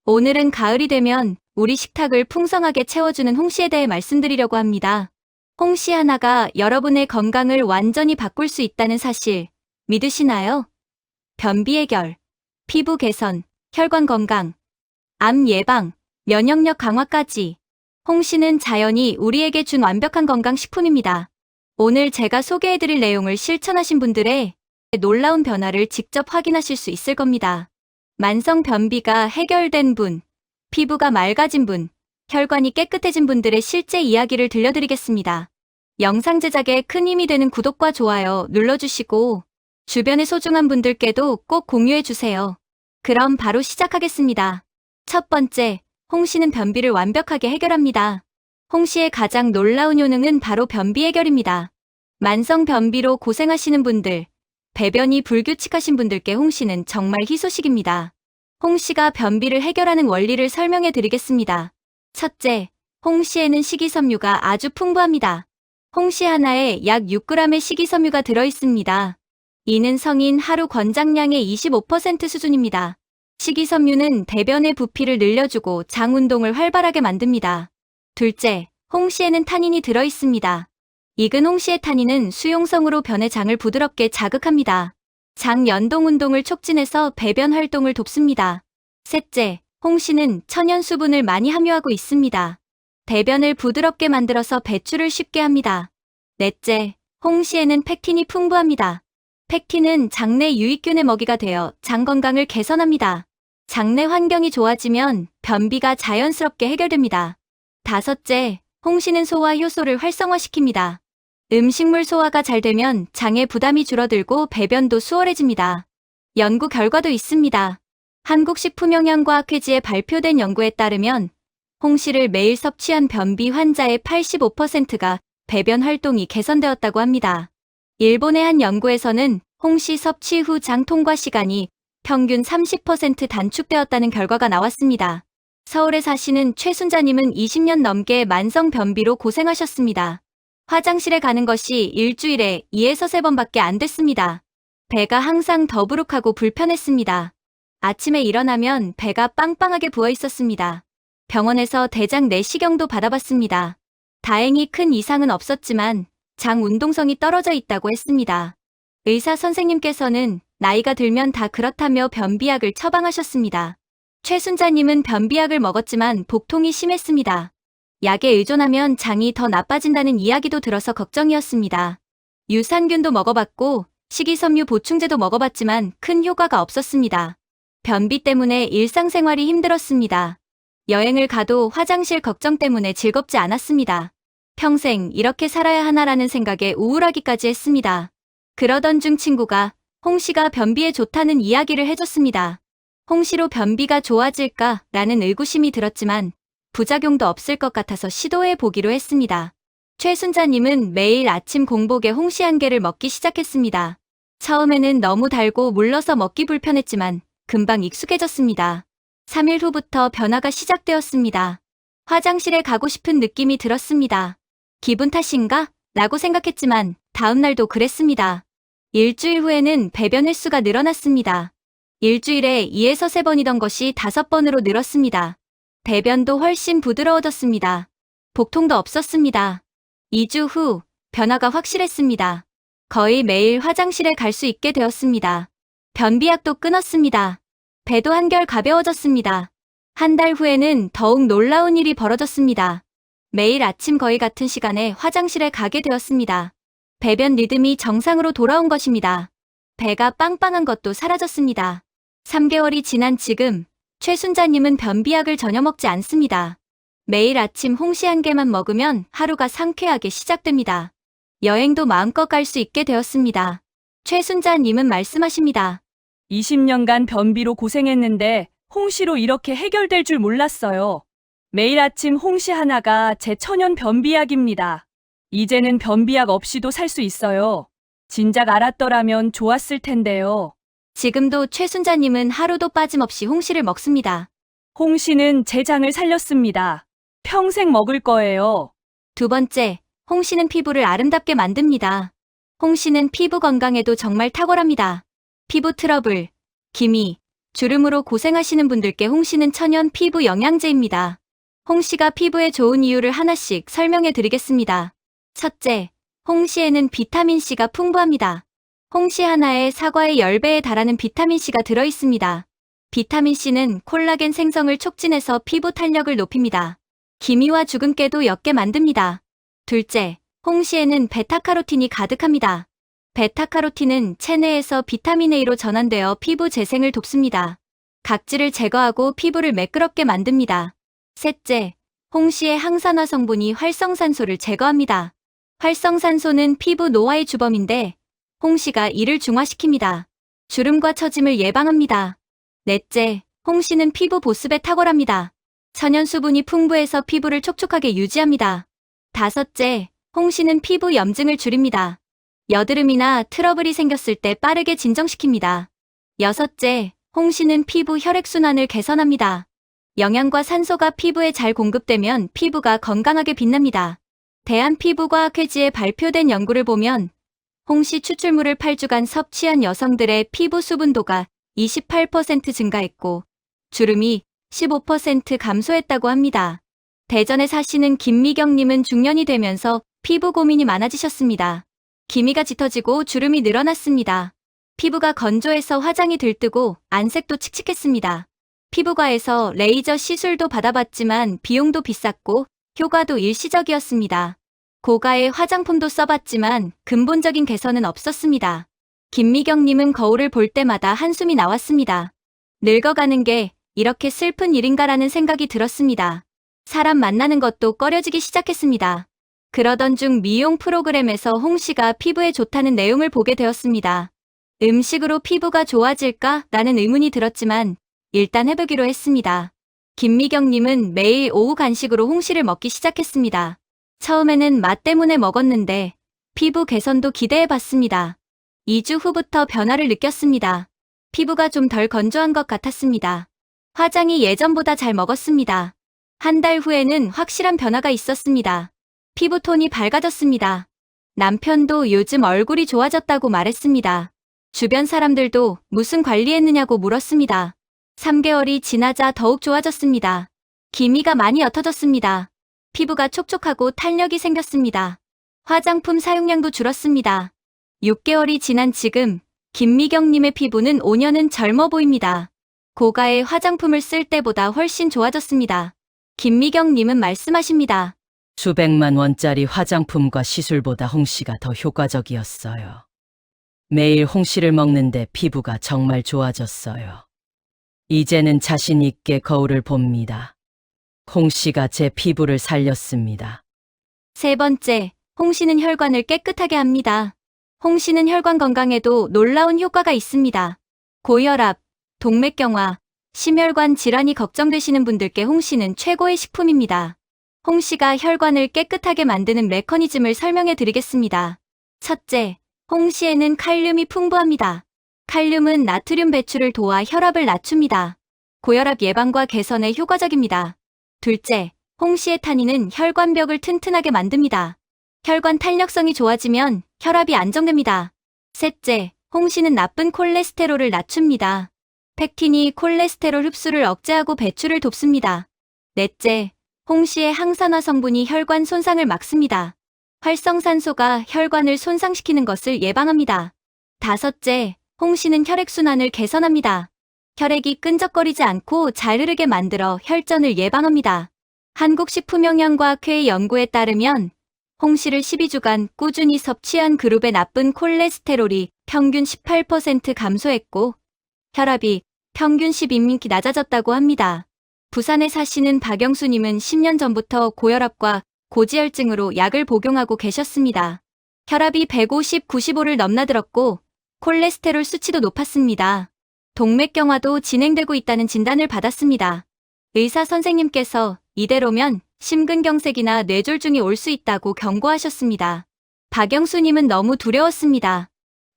오늘은 가을이 되면 우리 식탁을 풍성하게 채워주는 홍시에 대해 말씀드리려고 합니다. 홍시 하나가 여러분의 건강을 완전히 바꿀 수 있다는 사실 믿으시나요? 변비 해결, 피부 개선, 혈관 건강, 암 예방, 면역력 강화까지. 홍시는 자연이 우리에게 준 완벽한 건강식품입니다. 오늘 제가 소개해드릴 내용을 실천하신 분들의 놀라운 변화를 직접 확인하실 수 있을 겁니다. 만성 변비가 해결된 분, 피부가 맑아진 분, 혈관이 깨끗해진 분들의 실제 이야기를 들려드리겠습니다. 영상 제작에 큰 힘이 되는 구독과 좋아요 눌러주시고 주변의 소중한 분들께도 꼭 공유해주세요. 그럼 바로 시작하겠습니다. 첫 번째, 홍시는 변비를 완벽하게 해결합니다. 홍시의 가장 놀라운 효능은 바로 변비 해결입니다. 만성 변비로 고생하시는 분들, 배변이 불규칙하신 분들께 홍시는 정말 희소식입니다. 홍시가 변비를 해결하는 원리를 설명해 드리겠습니다. 첫째, 홍시에는 식이섬유가 아주 풍부합니다. 홍시 하나에 약 6g의 식이섬유가 들어있습니다. 이는 성인 하루 권장량의 25% 수준입니다. 식이섬유는 대변의 부피를 늘려주고 장 운동을 활발하게 만듭니다. 둘째, 홍시에는 타닌이 들어있습니다. 익은 홍시의 타닌은 수용성으로 변의 장을 부드럽게 자극합니다. 장 연동 운동을 촉진해서 배변 활동을 돕습니다. 셋째, 홍시는 천연 수분을 많이 함유하고 있습니다. 대변을 부드럽게 만들어서 배출을 쉽게 합니다. 넷째, 홍시에는 펙틴이 풍부합니다. 펙틴은 장내 유익균의 먹이가 되어 장 건강을 개선합니다. 장내 환경이 좋아지면 변비가 자연스럽게 해결됩니다. 다섯째, 홍시는 소화 효소를 활성화시킵니다. 음식물 소화가 잘 되면 장의 부담이 줄어들고 배변도 수월해집니다. 연구 결과도 있습니다. 한국식품영양과학회지에 발표된 연구에 따르면 홍시를 매일 섭취한 변비 환자의 85%가 배변 활동이 개선되었다고 합니다. 일본의 한 연구에서는 홍시 섭취 후 장 통과 시간이 평균 30% 단축되었다는 결과가 나왔습니다. 서울에 사시는 최순자님은 20년 넘게 만성 변비로 고생하셨습니다. 화장실에 가는 것이 일주일에 2에서 3번밖에 안 됐습니다. 배가 항상 더부룩하고 불편했습니다. 아침에 일어나면 배가 빵빵하게 부어 있었습니다. 병원에서 대장 내시경도 받아봤습니다. 다행히 큰 이상은 없었지만 장 운동성이 떨어져 있다고 했습니다. 의사 선생님께서는 나이가 들면 다 그렇다며 변비약을 처방하셨습니다. 최순자님은 변비약을 먹었지만 복통이 심했습니다. 약에 의존하면 장이 더 나빠진다는 이야기도 들어서 걱정이었습니다. 유산균도 먹어봤고 식이섬유 보충제도 먹어봤지만 큰 효과가 없었습니다. 변비 때문에 일상생활이 힘들었습니다. 여행을 가도 화장실 걱정 때문에 즐겁지 않았습니다. 평생 이렇게 살아야 하나라는 생각에 우울하기까지 했습니다. 그러던 중 친구가 홍시가 변비에 좋다는 이야기를 해줬습니다. 홍시로 변비가 좋아질까라는 의구심이 들었지만 부작용도 없을 것 같아서 시도해 보기로 했습니다. 최순자님은 매일 아침 공복에 홍시 한 개를 먹기 시작했습니다. 처음에는 너무 달고 물러서 먹기 불편했지만 금방 익숙해졌습니다. 3일 후부터 변화가 시작되었습니다. 화장실에 가고 싶은 느낌이 들었습니다. 기분 탓인가? 라고 생각했지만 다음날도 그랬습니다. 일주일 후에는 배변 횟수가 늘어났습니다. 일주일에 2에서 3번이던 것이 5번으로 늘었습니다. 배변도 훨씬 부드러워졌습니다. 복통도 없었습니다. 2주 후 변화가 확실했습니다. 거의 매일 화장실에 갈 수 있게 되었습니다. 변비약도 끊었습니다. 배도 한결 가벼워졌습니다. 한 달 후에는 더욱 놀라운 일이 벌어졌습니다. 매일 아침 거의 같은 시간에 화장실에 가게 되었습니다. 배변 리듬이 정상으로 돌아온 것입니다. 배가 빵빵한 것도 사라졌습니다. 3개월이 지난 지금 최순자님은 변비약을 전혀 먹지 않습니다. 매일 아침 홍시 한 개만 먹으면 하루가 상쾌하게 시작됩니다. 여행도 마음껏 갈 수 있게 되었습니다. 최순자님은 말씀하십니다. 20년간 변비로 고생했는데 홍시로 이렇게 해결될 줄 몰랐어요. 매일 아침 홍시 하나가 제 천연 변비약입니다. 이제는 변비약 없이도 살 수 있어요. 진작 알았더라면 좋았을 텐데요. 지금도 최순자님은 하루도 빠짐없이 홍시를 먹습니다. 홍시는 제 장을 살렸습니다. 평생 먹을 거예요. 두 번째, 홍시는 피부를 아름답게 만듭니다. 홍시는 피부 건강에도 정말 탁월합니다. 피부 트러블, 기미, 주름으로 고생하시는 분들께 홍씨는 천연 피부 영양제입니다. 홍씨가 피부에 좋은 이유를 하나씩 설명해 드리겠습니다. 첫째, 홍씨에는 비타민C가 풍부합니다. 홍씨 하나에 사과의 10배에 달하는 비타민C가 들어있습니다. 비타민C는 콜라겐 생성을 촉진해서 피부 탄력을 높입니다. 기미와 주근깨도 옅게 만듭니다. 둘째, 홍씨에는 베타카로틴이 가득합니다. 베타카로틴은 체내에서 비타민 A로 전환되어 피부 재생을 돕습니다. 각질을 제거하고 피부를 매끄럽게 만듭니다. 셋째, 홍씨의 항산화 성분이 활성산소를 제거합니다. 활성산소는 피부 노화의 주범인데 홍씨가 이를 중화시킵니다. 주름과 처짐을 예방합니다. 넷째, 홍씨는 피부 보습에 탁월합니다. 천연 수분이 풍부해서 피부를 촉촉하게 유지합니다. 다섯째, 홍씨는 피부 염증을 줄입니다. 여드름이나 트러블이 생겼을 때 빠르게 진정시킵니다. 여섯째, 홍씨는 피부 혈액순환을 개선합니다. 영양과 산소가 피부에 잘 공급되면 피부가 건강하게 빛납니다. 대한피부과학회지에 발표된 연구를 보면 홍씨 추출물을 8주간 섭취한 여성들의 피부 수분도가 28% 증가했고 주름이 15% 감소했다고 합니다. 대전에 사시는 김미경님은 중년이 되면서 피부 고민이 많아지셨습니다. 기미가 짙어지고 주름이 늘어났습니다. 피부가 건조해서 화장이 들뜨고 안색도 칙칙했습니다. 피부과에서 레이저 시술도 받아봤지만 비용도 비쌌고 효과도 일시적이었습니다. 고가의 화장품도 써봤지만 근본적인 개선은 없었습니다. 김미경님은 거울을 볼 때마다 한숨이 나왔습니다. 늙어가는 게 이렇게 슬픈 일인가라는 생각이 들었습니다. 사람 만나는 것도 꺼려지기 시작했습니다. 그러던 중 미용 프로그램에서 홍씨가 피부에 좋다는 내용을 보게 되었습니다. 음식으로 피부가 좋아질까? 라는 의문이 들었지만 일단 해보기로 했습니다. 김미경님은 매일 오후 간식으로 홍씨를 먹기 시작했습니다. 처음에는 맛 때문에 먹었는데 피부 개선도 기대해봤습니다. 2주 후부터 변화를 느꼈습니다. 피부가 좀 덜 건조한 것 같았습니다. 화장이 예전보다 잘 먹었습니다. 한 달 후에는 확실한 변화가 있었습니다. 피부톤이 밝아졌습니다. 남편도 요즘 얼굴이 좋아졌다고 말했습니다. 주변 사람들도 무슨 관리했느냐고 물었습니다. 3개월이 지나자 더욱 좋아졌습니다. 기미가 많이 옅어졌습니다. 피부가 촉촉하고 탄력이 생겼습니다. 화장품 사용량도 줄었습니다. 6개월이 지난 지금 김미경님의 피부는 5년은 젊어 보입니다. 고가의 화장품을 쓸 때보다 훨씬 좋아졌습니다. 김미경님은 말씀하십니다. 수백만 원짜리 화장품과 시술보다 홍씨가 더 효과적이었어요. 매일 홍씨를 먹는데 피부가 정말 좋아졌어요. 이제는 자신 있게 거울을 봅니다. 홍씨가 제 피부를 살렸습니다. 세 번째, 홍씨는 혈관을 깨끗하게 합니다. 홍씨는 혈관 건강에도 놀라운 효과가 있습니다. 고혈압, 동맥경화, 심혈관 질환이 걱정되시는 분들께 홍씨는 최고의 식품입니다. 홍씨가 혈관을 깨끗하게 만드는 메커니즘을 설명해 드리겠습니다. 첫째, 홍씨에는 칼륨이 풍부합니다. 칼륨은 나트륨 배출을 도와 혈압을 낮춥니다. 고혈압 예방과 개선에 효과적입니다. 둘째, 홍씨의 타닌은 혈관벽을 튼튼하게 만듭니다. 혈관 탄력성이 좋아지면 혈압이 안정됩니다. 셋째, 홍씨는 나쁜 콜레스테롤을 낮춥니다. 펙틴이 콜레스테롤 흡수를 억제하고 배출을 돕습니다. 넷째, 홍씨의 항산화 성분이 혈관 손상을 막습니다. 활성산소가 혈관을 손상시키는 것을 예방합니다. 다섯째, 홍씨는 혈액순환을 개선합니다. 혈액이 끈적거리지 않고 잘 흐르게 만들어 혈전을 예방합니다. 한국식품영양과학회의 연구에 따르면 홍씨를 12주간 꾸준히 섭취한 그룹의 나쁜 콜레스테롤이 평균 18% 감소했고 혈압이 평균 12mm씩 낮아졌다고 합니다. 부산에 사시는 박영수님은 10년 전부터 고혈압과 고지혈증으로 약을 복용하고 계셨습니다. 혈압이 150, 95를 넘나들었고 콜레스테롤 수치도 높았습니다. 동맥경화도 진행되고 있다는 진단을 받았습니다. 의사 선생님께서 이대로면 심근경색이나 뇌졸중이 올 수 있다고 경고하셨습니다. 박영수님은 너무 두려웠습니다.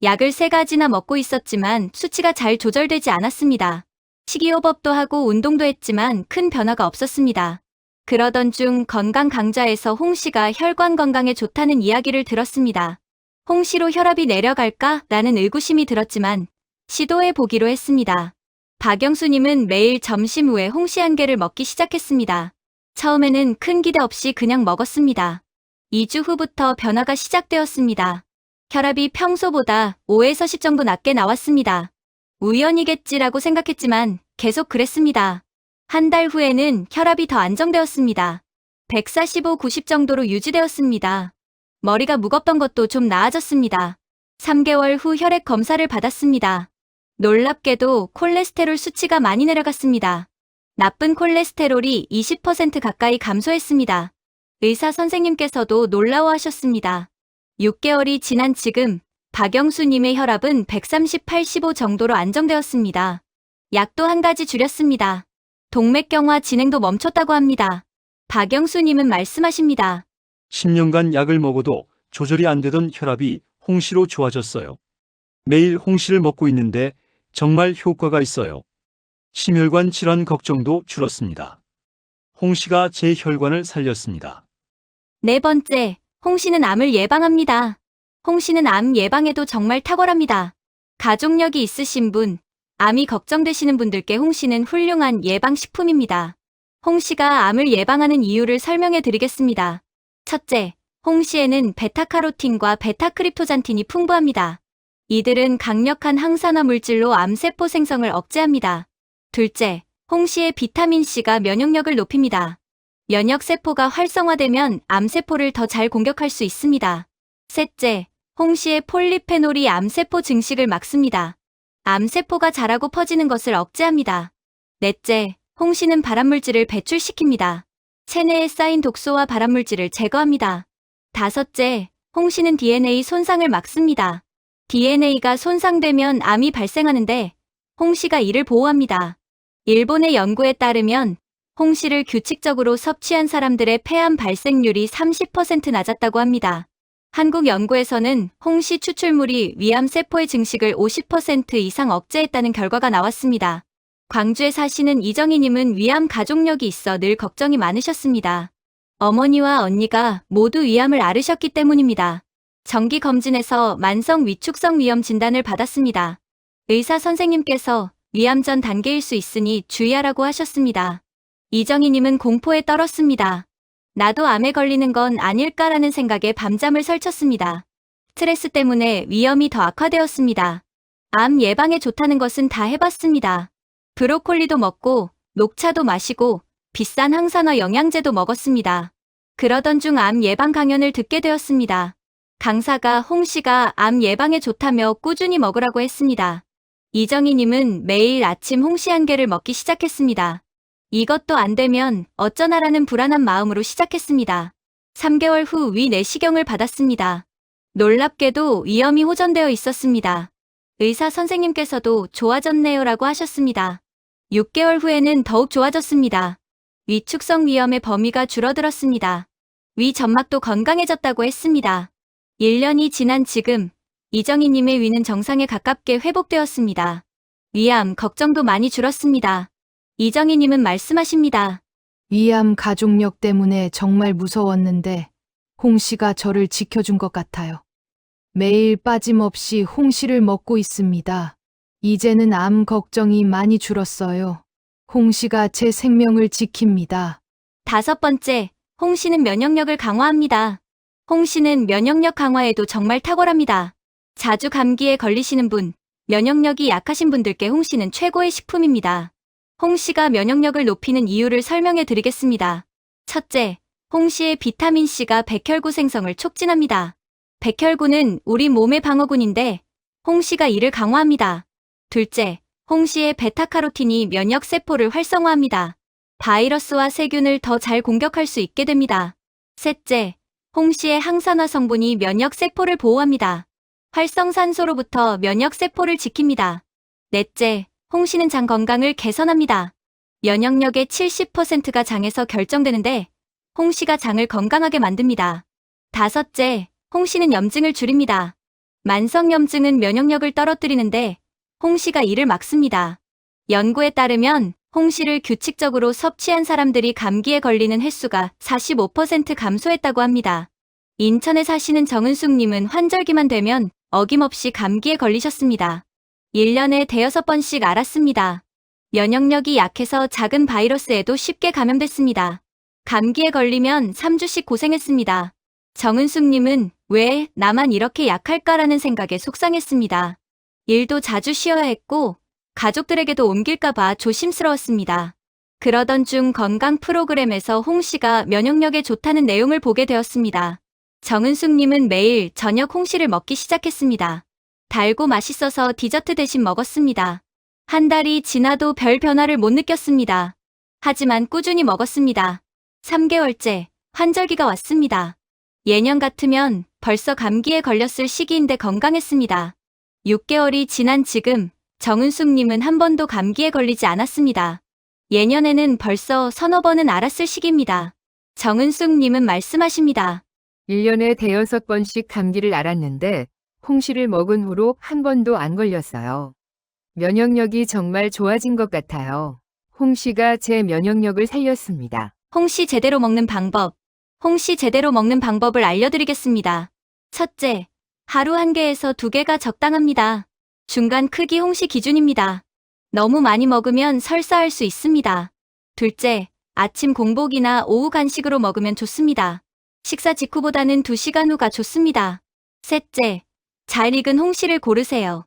약을 3가지나 먹고 있었지만 수치가 잘 조절되지 않았습니다. 식이요법도 하고 운동도 했지만 큰 변화가 없었습니다. 그러던 중 건강 강좌에서 홍씨가 혈관 건강에 좋다는 이야기를 들었습니다. 홍씨로 혈압이 내려갈까? 라는 의구심이 들었지만 시도해 보기로 했습니다. 박영수님은 매일 점심 후에 홍시 한 개를 먹기 시작했습니다. 처음에는 큰 기대 없이 그냥 먹었습니다. 2주 후부터 변화가 시작되었습니다. 혈압이 평소보다 5에서 10 정도 낮게 나왔습니다. 우연이겠지라고 생각했지만 계속 그랬습니다. 한 달 후에는 혈압이 더 안정되었습니다. 145, 90 정도로 유지되었습니다. 머리가 무겁던 것도 좀 나아졌습니다. 3개월 후 혈액 검사를 받았습니다. 놀랍게도 콜레스테롤 수치가 많이 내려갔습니다. 나쁜 콜레스테롤이 20% 가까이 감소했습니다. 의사 선생님께서도 놀라워하셨습니다. 6개월이 지난 지금 박영수님의 혈압은 130, 85 정도로 안정되었습니다. 약도 한 가지 줄였습니다. 동맥경화 진행도 멈췄다고 합니다. 박영수님은 말씀하십니다. 10년간 약을 먹어도 조절이 안 되던 혈압이 홍시로 좋아졌어요. 매일 홍시를 먹고 있는데 정말 효과가 있어요. 심혈관 질환 걱정도 줄었습니다. 홍시가 제 혈관을 살렸습니다. 네 번째, 홍시는 암을 예방합니다. 홍시는 암 예방에도 정말 탁월합니다. 가족력이 있으신 분, 암이 걱정되시는 분들께 홍시는 훌륭한 예방식품입니다. 홍시가 암을 예방하는 이유를 설명해 드리겠습니다. 첫째, 홍시에는 베타카로틴과 베타크립토잔틴이 풍부합니다. 이들은 강력한 항산화 물질로 암세포 생성을 억제합니다. 둘째, 홍시의 비타민C가 면역력을 높입니다. 면역세포가 활성화되면 암세포를 더 잘 공격할 수 있습니다. 셋째, 홍시의 폴리페놀이 암세포 증식을 막습니다. 암세포가 자라고 퍼지는 것을 억제합니다. 넷째, 홍시는 발암물질을 배출시킵니다. 체내에 쌓인 독소와 발암물질을 제거합니다. 다섯째, 홍시는 DNA 손상을 막습니다. DNA가 손상되면 암이 발생하는데 홍시가 이를 보호합니다. 일본의 연구에 따르면 홍시를 규칙적으로 섭취한 사람들의 폐암 발생률이 30% 낮았다고 합니다. 한국 연구에서는 홍시 추출물이 위암세포의 증식을 50% 이상 억제했다는 결과가 나왔습니다. 광주에 사시는 이정희님은 위암 가족력이 있어 늘 걱정이 많으셨습니다. 어머니와 언니가 모두 위암을 앓으셨기 때문입니다. 정기검진에서 만성 위축성 위염 진단을 받았습니다. 의사 선생님께서 위암 전 단계일 수 있으니 주의하라고 하셨습니다. 이정희님은 공포에 떨었습니다. 나도 암에 걸리는 건 아닐까라는 생각에 밤잠을 설쳤습니다. 스트레스 때문에 위염이 더 악화되었습니다. 암 예방에 좋다는 것은 다 해봤습니다. 브로콜리도 먹고 녹차도 마시고 비싼 항산화 영양제도 먹었습니다. 그러던 중 암 예방 강연을 듣게 되었습니다. 강사가 홍시가 암 예방에 좋다며 꾸준히 먹으라고 했습니다. 이정희님은 매일 아침 홍시 한 개를 먹기 시작했습니다. 이것도 안 되면 어쩌나라는 불안한 마음으로 시작했습니다. 3개월 후 위 내시경을 받았습니다. 놀랍게도 위염이 호전되어 있었습니다. 의사 선생님께서도 좋아졌네요라고 하셨습니다. 6개월 후에는 더욱 좋아졌습니다. 위축성 위염의 범위가 줄어들었습니다. 위 점막도 건강해졌다고 했습니다. 1년이 지난 지금 이정희님의 위는 정상에 가깝게 회복되었습니다. 위암 걱정도 많이 줄었습니다. 이정희님은 말씀하십니다. 위암 가족력 때문에 정말 무서웠는데 홍시가 저를 지켜준 것 같아요. 매일 빠짐없이 홍시를 먹고 있습니다. 이제는 암 걱정이 많이 줄었어요. 홍시가 제 생명을 지킵니다. 다섯 번째, 홍시는 면역력을 강화합니다. 홍시는 면역력 강화에도 정말 탁월합니다. 자주 감기에 걸리시는 분, 면역력이 약하신 분들께 홍시는 최고의 식품입니다. 홍시가 면역력을 높이는 이유를 설명해 드리겠습니다. 첫째, 홍시의 비타민C가 백혈구 생성을 촉진합니다. 백혈구는 우리 몸의 방어군인데 홍시가 이를 강화합니다. 둘째, 홍시의 베타카로틴이 면역세포를 활성화합니다. 바이러스와 세균을 더 잘 공격할 수 있게 됩니다. 셋째, 홍시의 항산화 성분이 면역세포를 보호합니다. 활성산소로부터 면역세포를 지킵니다. 넷째, 홍시는 장 건강을 개선합니다. 면역력의 70%가 장에서 결정되는데 홍시가 장을 건강하게 만듭니다. 다섯째, 홍시는 염증을 줄입니다. 만성염증은 면역력을 떨어뜨리는데 홍시가 이를 막습니다. 연구에 따르면 홍시를 규칙적으로 섭취한 사람들이 감기에 걸리는 횟수가 45% 감소했다고 합니다. 인천에 사시는 정은숙님은 환절기만 되면 어김없이 감기에 걸리셨습니다. 1년에 대여섯 번씩 앓았습니다. 면역력이 약해서 작은 바이러스에도 쉽게 감염됐습니다. 감기에 걸리면 3주씩 고생했습니다. 정은숙님은 왜 나만 이렇게 약할까라는 생각에 속상했습니다. 일도 자주 쉬어야 했고 가족들에게도 옮길까봐 조심스러웠습니다. 그러던 중 건강 프로그램에서 홍 씨가 면역력에 좋다는 내용을 보게 되었습니다. 정은숙님은 매일 저녁 홍 씨를 먹기 시작했습니다. 달고 맛있어서 디저트 대신 먹었습니다. 한 달이 지나도 별 변화를 못 느꼈습니다. 하지만 꾸준히 먹었습니다. 3개월째 환절기가 왔습니다. 예년 같으면 벌써 감기에 걸렸을 시기인데 건강했습니다. 6개월이 지난 지금 정은숙님은 한 번도 감기에 걸리지 않았습니다. 예년에는 벌써 서너 번은 앓았을 시기입니다. 정은숙님은 말씀하십니다. 1년에 대여섯 번씩 감기를 앓았는데 홍시를 먹은 후로 한 번도 안 걸렸어요. 면역력이 정말 좋아진 것 같아요. 홍시가 제 면역력을 살렸습니다. 홍 씨 제대로 먹는 방법. 홍 씨 제대로 먹는 방법을 알려드리겠습니다. 첫째, 하루 1개에서 2개가 적당합니다. 중간 크기 홍 씨 기준입니다. 너무 많이 먹으면 설사할 수 있습니다. 둘째, 아침 공복이나 오후 간식으로 먹으면 좋습니다. 식사 직후보다는 2시간 후가 좋습니다. 셋째, 잘 익은 홍시를 고르세요.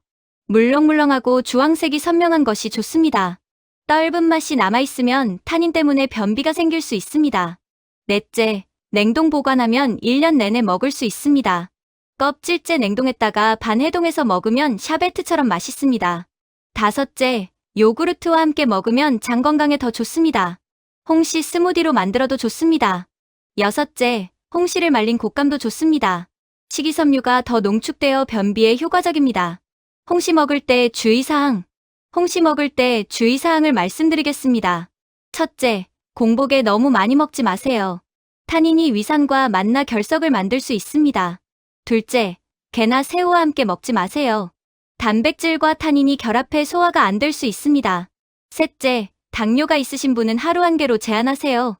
물렁물렁하고 주황색이 선명한 것이 좋습니다. 떫은 맛이 남아있으면 타닌 때문에 변비가 생길 수 있습니다. 넷째, 냉동 보관하면 1년 내내 먹을 수 있습니다. 껍질째 냉동했다가 반해동해서 먹으면 샤베트처럼 맛있습니다. 다섯째, 요구르트와 함께 먹으면 장 건강에 더 좋습니다. 홍시 스무디로 만들어도 좋습니다. 여섯째, 홍시를 말린 곶감도 좋습니다. 식이섬유가 더 농축되어 변비에 효과적입니다. 홍시 먹을 때 주의사항. 홍시 먹을 때 주의사항을 말씀드리겠습니다. 첫째, 공복에 너무 많이 먹지 마세요. 타닌이 위산과 만나 결석을 만들 수 있습니다. 둘째, 게나 새우와 함께 먹지 마세요. 단백질과 타닌이 결합해 소화가 안 될 수 있습니다. 셋째, 당뇨가 있으신 분은 하루 1개로 제한하세요.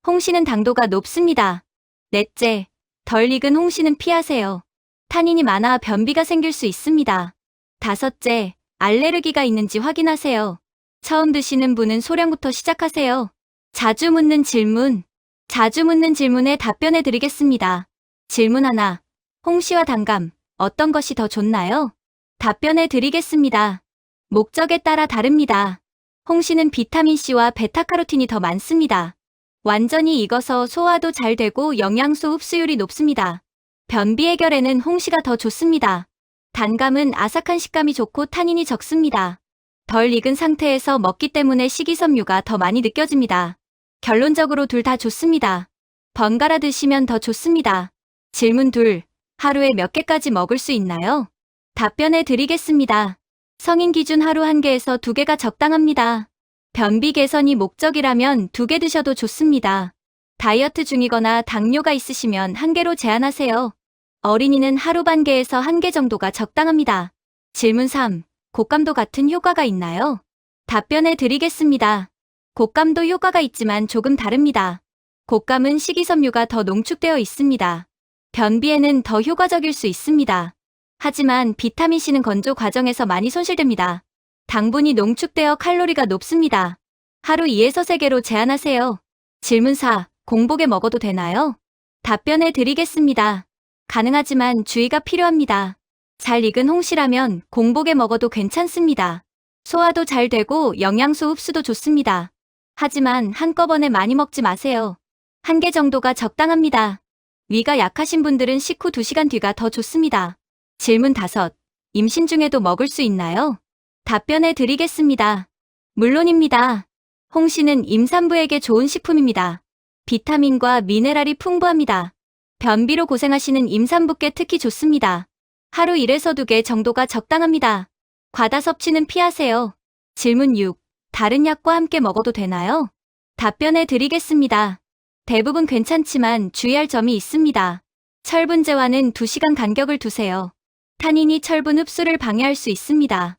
홍시는 당도가 높습니다. 넷째, 덜 익은 홍시는 피하세요. 타닌이 많아 변비가 생길 수 있습니다. 다섯째, 알레르기가 있는지 확인하세요. 처음 드시는 분은 소량부터 시작하세요. 자주 묻는 질문. 자주 묻는 질문에 답변해 드리겠습니다. 질문 하나. 홍시와 단감, 어떤 것이 더 좋나요? 답변해 드리겠습니다. 목적에 따라 다릅니다. 홍시는 비타민C와 베타카로틴이 더 많습니다. 완전히 익어서 소화도 잘 되고 영양소 흡수율이 높습니다. 변비 해결에는 홍시가 더 좋습니다. 단감은 아삭한 식감이 좋고 타닌이 적습니다. 덜 익은 상태에서 먹기 때문에 식이섬유가 더 많이 느껴집니다. 결론적으로 둘 다 좋습니다. 번갈아 드시면 더 좋습니다. 질문 2. 하루에 몇 개까지 먹을 수 있나요? 답변해 드리겠습니다. 성인 기준 하루 1개에서 2개가 적당합니다. 변비 개선이 목적이라면 2개 드셔도 좋습니다. 다이어트 중이거나 당뇨가 있으시면 1개로 제한하세요. 어린이는 하루 반 개에서 1개 정도가 적당합니다. 질문 3. 곶감도 같은 효과가 있나요? 답변해 드리겠습니다. 곶감도 효과가 있지만 조금 다릅니다. 곶감은 식이섬유가 더 농축되어 있습니다. 변비에는 더 효과적일 수 있습니다. 하지만 비타민C는 건조 과정에서 많이 손실됩니다. 당분이 농축되어 칼로리가 높습니다. 하루 2에서 3개로 제한하세요. 질문 4. 공복에 먹어도 되나요? 답변해 드리겠습니다. 가능하지만 주의가 필요합니다. 잘 익은 홍시라면 공복에 먹어도 괜찮습니다. 소화도 잘 되고 영양소 흡수도 좋습니다. 하지만 한꺼번에 많이 먹지 마세요. 1개 정도가 적당합니다. 위가 약하신 분들은 식후 2시간 뒤가 더 좋습니다. 질문 5. 임신 중에도 먹을 수 있나요? 답변해 드리겠습니다. 물론입니다. 홍시는 임산부에게 좋은 식품입니다. 비타민과 미네랄이 풍부합니다. 변비로 고생하시는 임산부께 특히 좋습니다. 하루 1에서 2개 정도가 적당합니다. 과다 섭취는 피하세요. 질문 6. 다른 약과 함께 먹어도 되나요? 답변해 드리겠습니다. 대부분 괜찮지만 주의할 점이 있습니다. 철분제와는 2시간 간격을 두세요. 타닌이 철분 흡수를 방해할 수 있습니다.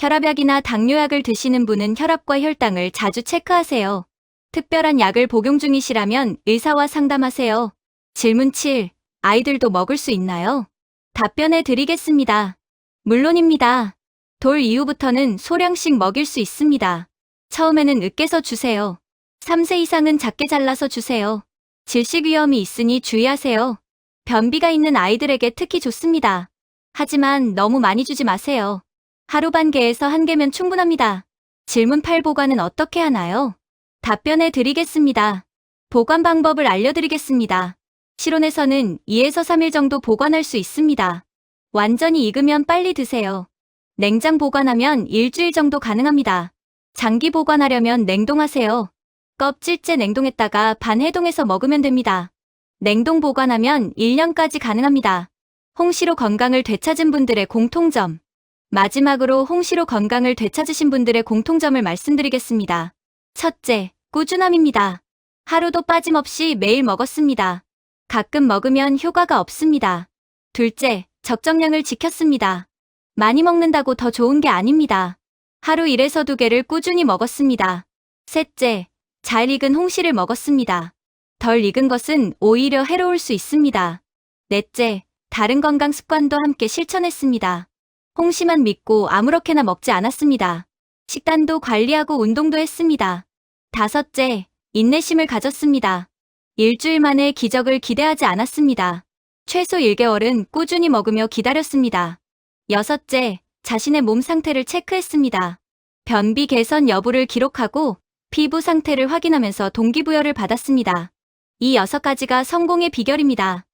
혈압약이나 당뇨약을 드시는 분은 혈압과 혈당을 자주 체크하세요. 특별한 약을 복용 중이시라면 의사와 상담하세요. 질문 7. 아이들도 먹을 수 있나요? 답변해 드리겠습니다. 물론입니다. 돌 이후부터는 소량씩 먹일 수 있습니다. 처음에는 으깨서 주세요. 3세 이상은 작게 잘라서 주세요. 질식 위험이 있으니 주의하세요. 변비가 있는 아이들에게 특히 좋습니다. 하지만 너무 많이 주지 마세요. 하루 반 개에서 1개면 충분합니다. 질문 8 보관은 어떻게 하나요? 답변해 드리겠습니다. 보관 방법을 알려드리겠습니다. 실온에서는 2에서 3일 정도 보관할 수 있습니다. 완전히 익으면 빨리 드세요. 냉장 보관하면 일주일 정도 가능합니다. 장기 보관하려면 냉동하세요. 껍질째 냉동했다가 반해동해서 먹으면 됩니다. 냉동 보관하면 1년까지 가능합니다. 홍시로 건강을 되찾은 분들의 공통점. 마지막으로 홍시로 건강을 되찾으신 분들의 공통점을 말씀드리겠습니다. 첫째, 꾸준함입니다. 하루도 빠짐없이 매일 먹었습니다. 가끔 먹으면 효과가 없습니다. 둘째, 적정량을 지켰습니다. 많이 먹는다고 더 좋은 게 아닙니다. 하루 1에서 2개를 꾸준히 먹었습니다. 셋째, 잘 익은 홍시를 먹었습니다. 덜 익은 것은 오히려 해로울 수 있습니다. 넷째, 다른 건강 습관도 함께 실천했습니다. 홍시만 믿고 아무렇게나 먹지 않았습니다. 식단도 관리하고 운동도 했습니다. 다섯째, 인내심을 가졌습니다. 일주일 만에 기적을 기대하지 않았습니다. 최소 1개월은 꾸준히 먹으며 기다렸습니다. 여섯째, 자신의 몸 상태를 체크했습니다. 변비 개선 여부를 기록하고 피부 상태를 확인하면서 동기부여를 받았습니다. 이 6가지가 성공의 비결입니다.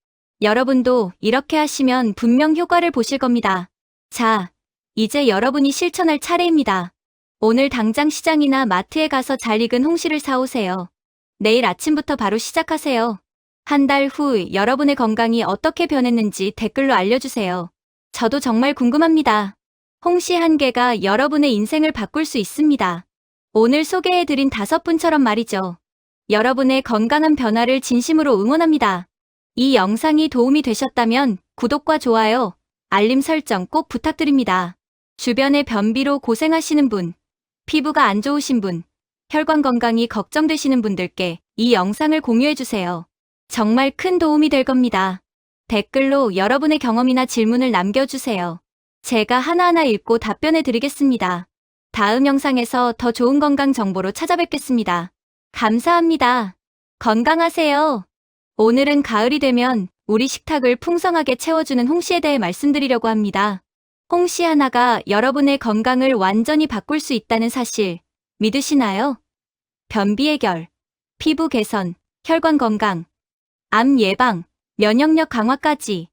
여러분도 이렇게 하시면 분명 효과를 보실 겁니다. 자, 이제 여러분이 실천할 차례입니다. 오늘 당장 시장이나 마트에 가서 잘 익은 홍시를 사오세요. 내일 아침부터 바로 시작하세요. 한 달 후 여러분의 건강이 어떻게 변했는지 댓글로 알려주세요. 저도 정말 궁금합니다. 홍시 1개가 여러분의 인생을 바꿀 수 있습니다. 오늘 소개해드린 5분처럼 말이죠. 여러분의 건강한 변화를 진심으로 응원합니다. 이 영상이 도움이 되셨다면 구독과 좋아요, 알림 설정 꼭 부탁드립니다. 주변에 변비로 고생하시는 분, 피부가 안 좋으신 분, 혈관 건강이 걱정되시는 분들께 이 영상을 공유해주세요. 정말 큰 도움이 될 겁니다. 댓글로 여러분의 경험이나 질문을 남겨주세요. 제가 하나하나 읽고 답변해 드리겠습니다. 다음 영상에서 더 좋은 건강 정보로 찾아뵙겠습니다. 감사합니다. 건강하세요. 오늘은 가을이 되면 우리 식탁을 풍성하게 채워주는 홍시에 대해 말씀드리려고 합니다. 홍시 하나가 여러분의 건강을 완전히 바꿀 수 있다는 사실 믿으시나요? 변비 해결, 피부 개선, 혈관 건강, 암 예방, 면역력 강화까지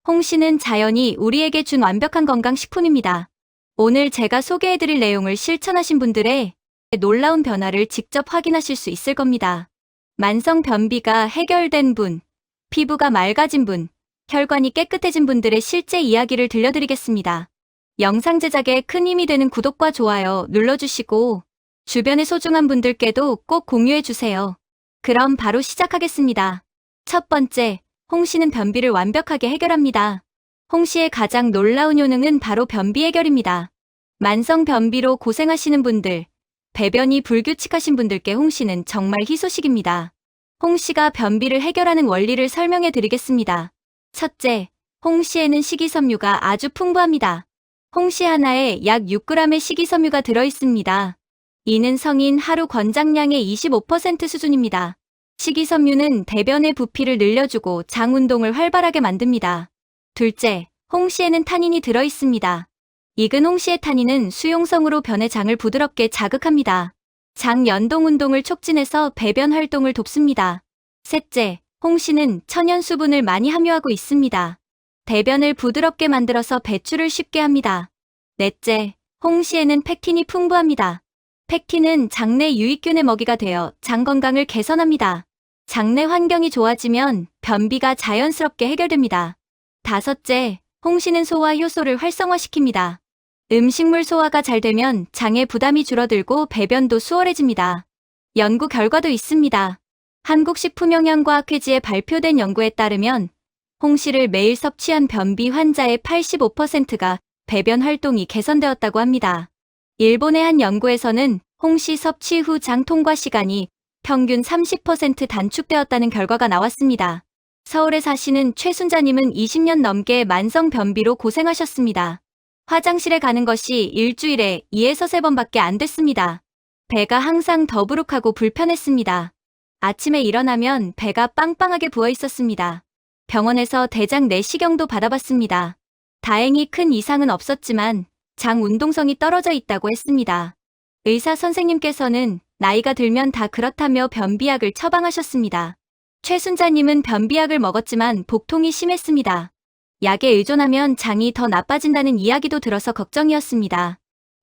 홍시는 자연이 우리에게 준 완벽한 건강식품입니다. 오늘 제가 소개해드릴 내용을 실천하신 분들의 놀라운 변화를 직접 확인하실 수 있을 겁니다. 만성 변비가 해결된 분, 피부가 맑아진 분, 혈관이 깨끗해진 분들의 실제 이야기를 들려드리겠습니다. 영상 제작에 큰 힘이 되는 구독과 좋아요 눌러주시고 주변의 소중한 분들께도 꼭 공유해주세요. 그럼 바로 시작하겠습니다. 첫 번째, 홍시는 변비를 완벽하게 해결합니다. 홍시의 가장 놀라운 효능은 바로 변비 해결입니다. 만성 변비로 고생하시는 분들, 배변이 불규칙하신 분들께 홍시는 정말 희소식입니다. 홍시가 변비를 해결하는 원리를 설명해 드리겠습니다. 첫째, 홍시에는 식이섬유가 아주 풍부합니다. 홍시 하나에 약 6g의 식이섬유가 들어있습니다. 이는 성인 하루 권장량의 25% 수준입니다. 식이섬유는 대변의 부피를 늘려주고 장 운동을 활발하게 만듭니다. 둘째, 홍시에는 타닌이 들어있습니다. 익은 홍시의 타닌은 수용성으로 변의 장을 부드럽게 자극합니다. 장 연동 운동을 촉진해서 배변 활동을 돕습니다. 셋째, 홍시는 천연 수분을 많이 함유하고 있습니다. 대변을 부드럽게 만들어서 배출을 쉽게 합니다. 넷째, 홍시에는 팩틴이 풍부합니다. 팩틴은 장내 유익균의 먹이가 되어 장 건강을 개선합니다. 장내 환경이 좋아지면 변비가 자연스럽게 해결됩니다. 다섯째, 홍시는 소화 효소를 활성화시킵니다. 음식물 소화가 잘 되면 장의 부담이 줄어들고 배변도 수월해집니다. 연구 결과도 있습니다. 한국식품영양과학회지에 발표된 연구에 따르면 홍시를 매일 섭취한 변비 환자의 85%가 배변 활동이 개선되었다고 합니다. 일본의 한 연구에서는 홍시 섭취 후 장 통과 시간이 평균 30% 단축되었다는 결과가 나왔습니다. 서울에 사시는 최순자님은 20년 넘게 만성 변비로 고생하셨습니다. 화장실에 가는 것이 일주일에 2에서 3번밖에 안 됐습니다. 배가 항상 더부룩하고 불편했습니다. 아침에 일어나면 배가 빵빵하게 부어 있었습니다. 병원에서 대장 내시경도 받아봤습니다. 다행히 큰 이상은 없었지만 장 운동성이 떨어져 있다고 했습니다. 의사 선생님께서는 나이가 들면 다 그렇다며 변비약을 처방하셨습니다. 최순자님은 변비약을 먹었지만 복통이 심했습니다. 약에 의존하면 장이 더 나빠진다는 이야기도 들어서 걱정이었습니다.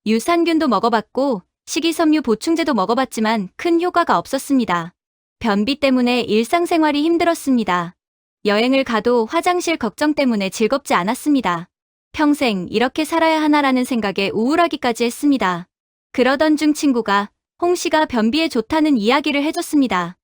유산균도 먹어봤고 식이섬유 보충제도 먹어봤지만 큰 효과가 없었습니다. 변비 때문에 일상생활이 힘들었습니다. 여행을 가도 화장실 걱정 때문에 즐겁지 않았습니다. 평생 이렇게 살아야 하나라는 생각에 우울하기까지 했습니다. 그러던 중 친구가 홍 씨가 변비에 좋다는 이야기를 해줬습니다.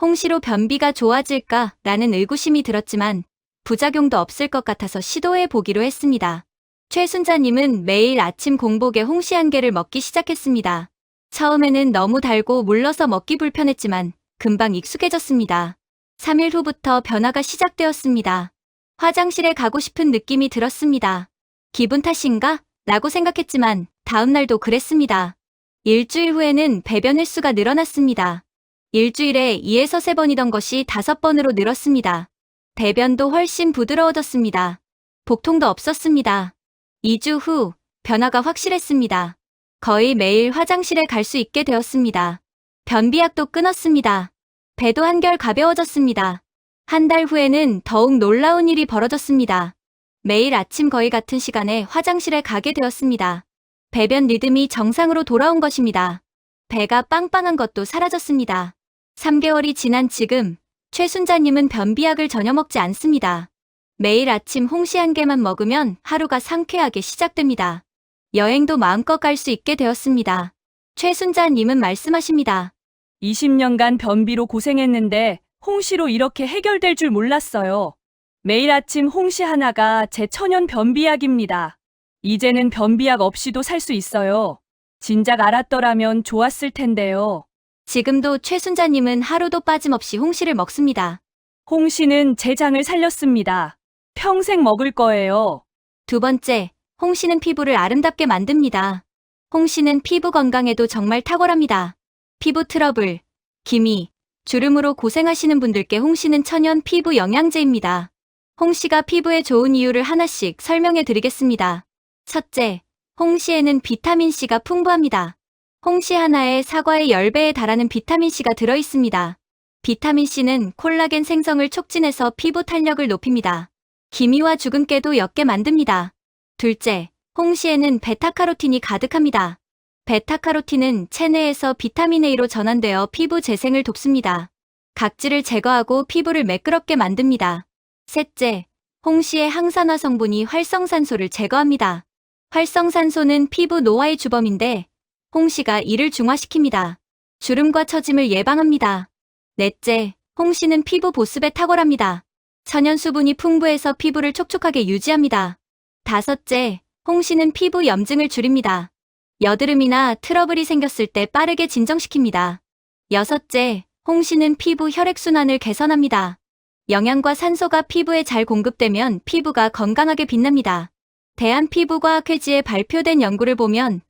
홍 씨로 변비가 좋아질까 라는 의구심이 들었지만 부작용도 없을 것 같아서 시도해 보기로 했습니다. 최순자님은 매일 아침 공복에 홍시 한 개를 먹기 시작했습니다. 처음에는 너무 달고 물러서 먹기 불편했지만 금방 익숙해졌습니다. 3일 후부터 변화가 시작되었습니다. 화장실에 가고 싶은 느낌이 들었습니다. 기분 탓인가? 라고 생각했지만 다음날도 그랬습니다. 일주일 후에는 배변 횟수가 늘어났습니다. 일주일에 2에서 3번이던 것이 5번으로 늘었습니다. 배변도 훨씬 부드러워졌습니다. 복통도 없었습니다. 2주 후 변화가 확실했습니다. 거의 매일 화장실에 갈 수 있게 되었습니다. 변비약도 끊었습니다. 배도 한결 가벼워졌습니다. 한 달 후에는 더욱 놀라운 일이 벌어졌습니다. 매일 아침 거의 같은 시간에 화장실에 가게 되었습니다. 배변 리듬이 정상으로 돌아온 것입니다. 배가 빵빵한 것도 사라졌습니다. 3개월이 지난 지금 최순자님은 변비약을 전혀 먹지 않습니다. 매일 아침 홍시 한 개만 먹으면 하루가 상쾌하게 시작됩니다. 여행도 마음껏 갈 수 있게 되었습니다. 최순자님은 말씀하십니다. 20년간 변비로 고생했는데 홍시로 이렇게 해결될 줄 몰랐어요. 매일 아침 홍시 하나가 제 천연 변비약입니다. 이제는 변비약 없이도 살 수 있어요. 진작 알았더라면 좋았을 텐데요. 지금도 최순자님은 하루도 빠짐없이 홍시를 먹습니다. 홍시는 제 장을 살렸습니다. 평생 먹을 거예요. 두 번째, 홍시는 피부를 아름답게 만듭니다. 홍시는 피부 건강에도 정말 탁월합니다. 피부 트러블, 기미, 주름으로 고생하시는 분들께 홍시는 천연 피부 영양제입니다. 홍시가 피부에 좋은 이유를 하나씩 설명해 드리겠습니다. 첫째, 홍시에는 비타민C가 풍부합니다. 홍시 하나에 사과의 10배에 달하는 비타민C가 들어있습니다. 비타민C는 콜라겐 생성을 촉진해서 피부 탄력을 높입니다. 기미와 주근깨도 옅게 만듭니다. 둘째, 홍시에는 베타카로틴이 가득합니다. 베타카로틴은 체내에서 비타민 A로 전환되어 피부 재생을 돕습니다. 각질을 제거하고 피부를 매끄럽게 만듭니다. 셋째, 홍시의 항산화 성분이 활성산소를 제거합니다. 활성산소는 피부 노화의 주범인데 홍시가 이를 중화시킵니다. 주름과 처짐을 예방합니다. 넷째, 홍시는 피부 보습에 탁월합니다. 천연 수분이 풍부해서 피부를 촉촉하게 유지합니다. 다섯째, 홍시는 피부 염증을 줄입니다. 여드름이나 트러블이 생겼을 때 빠르게 진정시킵니다. 여섯째, 홍시는 피부 혈액순환을 개선합니다. 영양과 산소가 피부에 잘 공급되면 피부가 건강하게 빛납니다. 대한피부과학회지에 발표된 연구를 보면